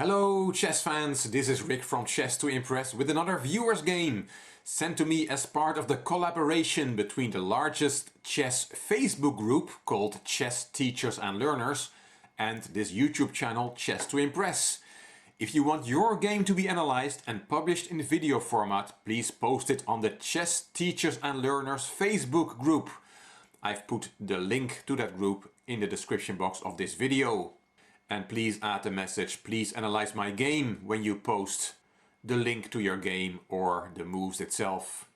Hello chess fans, this is Rick from Chess to Impress with another viewer's game sent to me as part of the collaboration between the largest chess Facebook group called Chess Teachers and Learners and this YouTube channel Chess to Impress. If you want your game to be analyzed and published in video format, please post it on the Chess Teachers and Learners Facebook group. I've put the link to that group in the description box of this video. And please add the message, please analyze my game when you post the link to your game or the moves itself.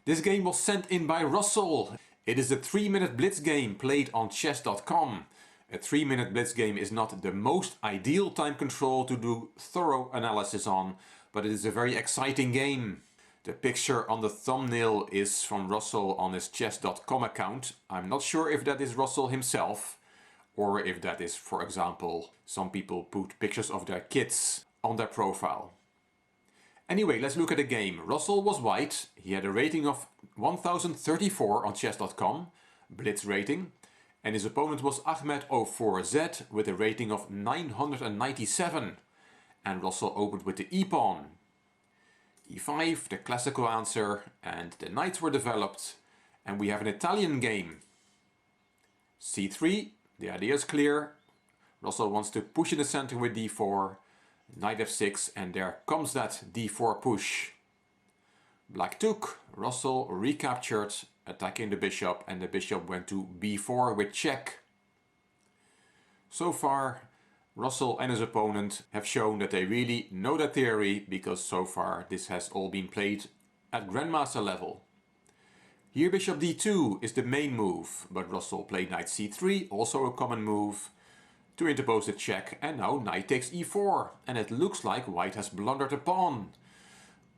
This game was sent in by Russell. It is a 3-minute blitz game played on chess.com. A 3-minute blitz game is not the most ideal time control to do thorough analysis on, but it is a very exciting game. The picture on the thumbnail is from Russell on his chess.com account. I'm not sure if that is Russell himself, or if that is, for example, some people put pictures of their kids on their profile. Anyway, let's look at the game. Russell was white. He had a rating of 1034 on chess.com, blitz rating, and his opponent was Ahmed04Z with a rating of 997. And Russell opened with the e-pawn. e5, the classical answer, and the knights were developed, and we have an Italian game. c3. The idea is clear. Russell wants to push in the center with d4, knight f6, and there comes that d4 push. Black took, Russell recaptured, attacking the bishop, and the bishop went to b4 with check. So far, Russell and his opponent have shown that they really know their theory, because so far this has all been played at grandmaster level. Here bishop d2 is the main move, but Russell played knight c3, also a common move, to interpose the check, and now knight takes e4, and it looks like white has blundered a pawn.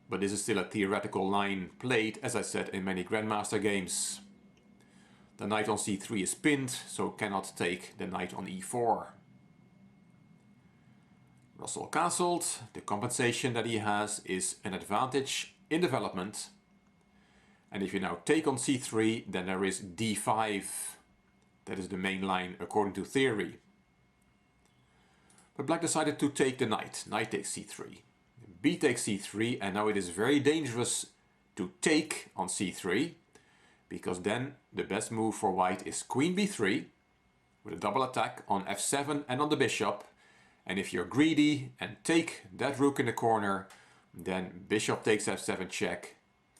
But this is still a theoretical line played, as I said, in many grandmaster games. The knight on c3 is pinned, so cannot take the knight on e4. Russell castled. The compensation that he has is an advantage in development. And if you now take on c3, then there is d5. That is the main line according to theory. But black decided to take the knight. Knight takes c3. B takes c3, and now it is very dangerous to take on c3, because then the best move for white is queen b3 with a double attack on f7 and on the bishop. And if you're greedy and take that rook in the corner, then bishop takes f7 check,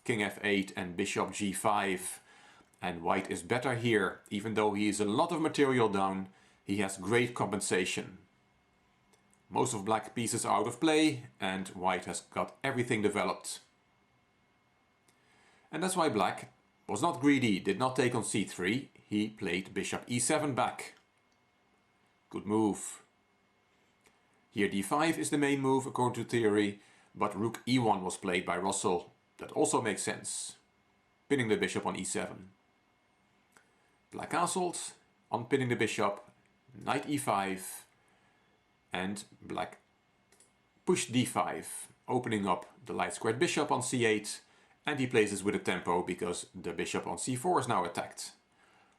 king f8 and bishop g5, and white is better here. Even though he is a lot of material down, he has great compensation. Most of black pieces are out of play, and white has got everything developed. And that's why black was not greedy, did not take on c3, he played bishop e7 back. Good move. Here d5 is the main move according to theory, but rook e1 was played by Russell. That also makes sense. Pinning the bishop on e7. Black castled, unpinning the bishop, knight e5, and black pushed d5, opening up the light squared bishop on c8, and he plays this with a tempo because the bishop on c4 is now attacked.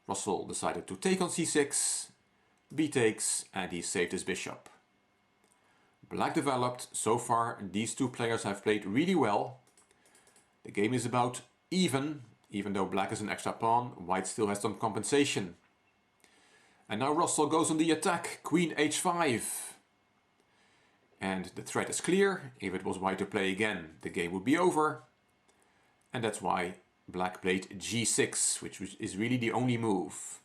Russell decided to take on c6, b takes, and he saved his bishop. Black developed. So far these two players have played really well. The game is about even though black is an extra pawn, white still has some compensation. And now Russell goes on the attack, queen h5. And the threat is clear. If it was white to play again, the game would be over. And that's why black played g6, which is really the only move.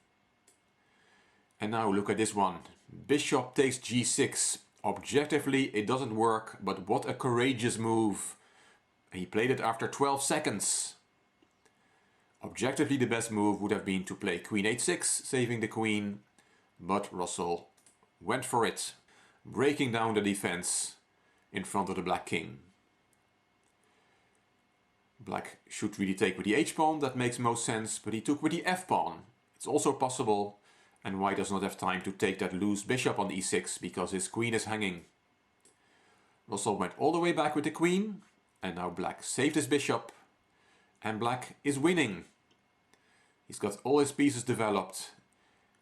And now look at this one. Bishop takes g6. Objectively it doesn't work, but what a courageous move. He played it after 12 seconds. Objectively the best move would have been to play queen h6, saving the queen, but Russell went for it, breaking down the defense in front of the black king. Black should really take with the h-pawn, that makes most sense, but he took with the f-pawn. It's also possible, and white does not have time to take that loose bishop on e6 because his queen is hanging. Russell went all the way back with the queen, and now black saved his bishop, and black is winning. He's got all his pieces developed,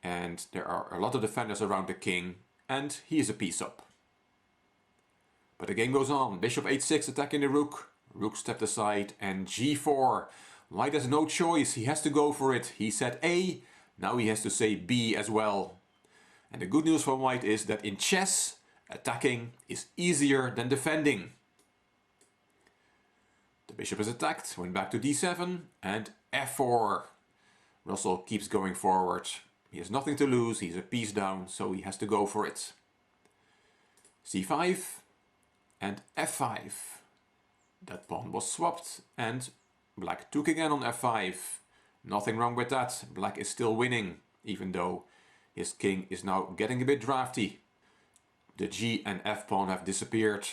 and there are a lot of defenders around the king, and he is a piece up. But the game goes on. Bishop h6 attacking the rook. Rook stepped aside and g4. White has no choice. He has to go for it. He said A. Now he has to say B as well. And the good news for white is that in chess, attacking is easier than defending. The bishop is attacked, went back to d7 and f4. Russell keeps going forward. He has nothing to lose, he's a piece down, so he has to go for it. c5 and f5. That pawn was swapped and black took again on f5. Nothing wrong with that. Black is still winning, even though his king is now getting a bit drafty. The g and f pawn have disappeared.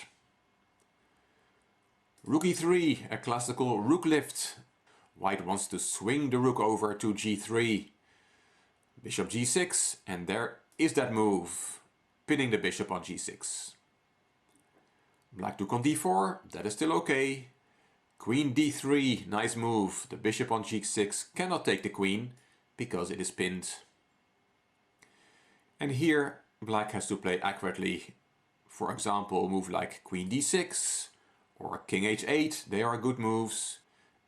Rook e3, a classical rook lift. White wants to swing the rook over to g3. Bishop g6, and there is that move, pinning the bishop on g6. Black took on d4, that is still okay. Queen d3, nice move. The bishop on g6 cannot take the queen because it is pinned. And here black has to play accurately. For example, a move like queen d6 or king h8, they are good moves,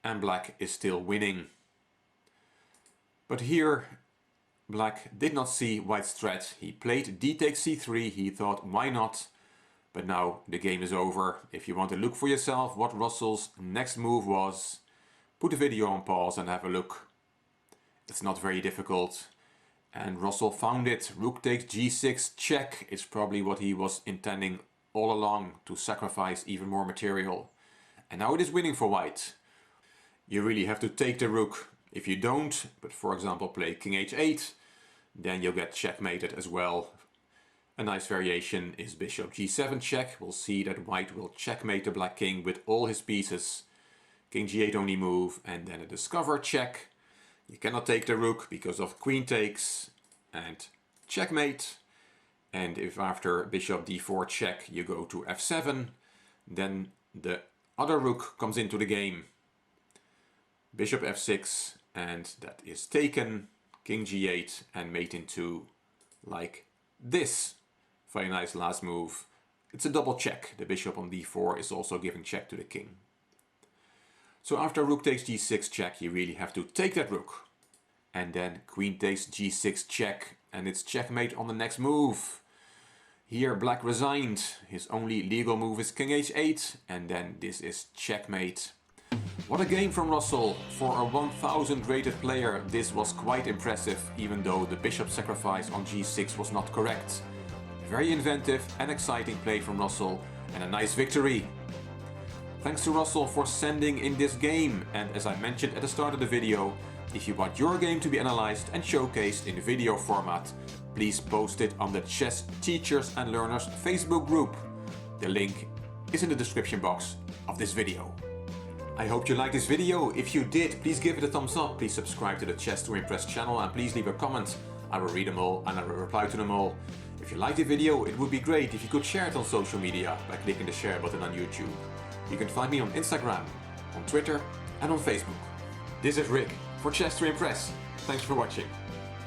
and black is still winning. But here black did not see white's threat. He played d takes c3, he thought why not? But now the game is over. If you want to look for yourself what Russell's next move was, put the video on pause and have a look. It's not very difficult. And Russell found it. Rook takes g6 check. It's probably what he was intending all along, to sacrifice even more material. And now it is winning for white. You really have to take the rook. If you don't, but for example play king h8, then you'll get checkmated as well. A nice variation is bishop g7 check. We'll see that white will checkmate the black king with all his pieces. King g8 only move, and then a discover check. You cannot take the rook because of queen takes and checkmate. And if after bishop d4 check you go to f7, then the other rook comes into the game. Bishop f6, and that is taken. King g8 and mate in 2 like this. Very nice last move. It's a double check. The bishop on d4 is also giving check to the king. So after rook takes g6 check, you really have to take that rook. And then queen takes g6 check, and it's checkmate on the next move. Here black resigned. His only legal move is king h8, and then this is checkmate. What a game from Russell. For a 1000 rated player, this was quite impressive, even though the bishop sacrifice on g6 was not correct. Very inventive and exciting play from Russell, and a nice victory. Thanks to Russell for sending in this game, and as I mentioned at the start of the video, if you want your game to be analyzed and showcased in video format, please post it on the Chess Teachers and Learners Facebook group. The link is in the description box of this video. I hope you liked this video. If you did, please give it a thumbs up. Please subscribe to the Chess to Impress channel and please leave a comment. I will read them all and I will reply to them all. If you liked the video, it would be great if you could share it on social media by clicking the share button on YouTube. You can find me on Instagram, on Twitter and on Facebook. This is Rick for Chess to Impress. Thanks for watching.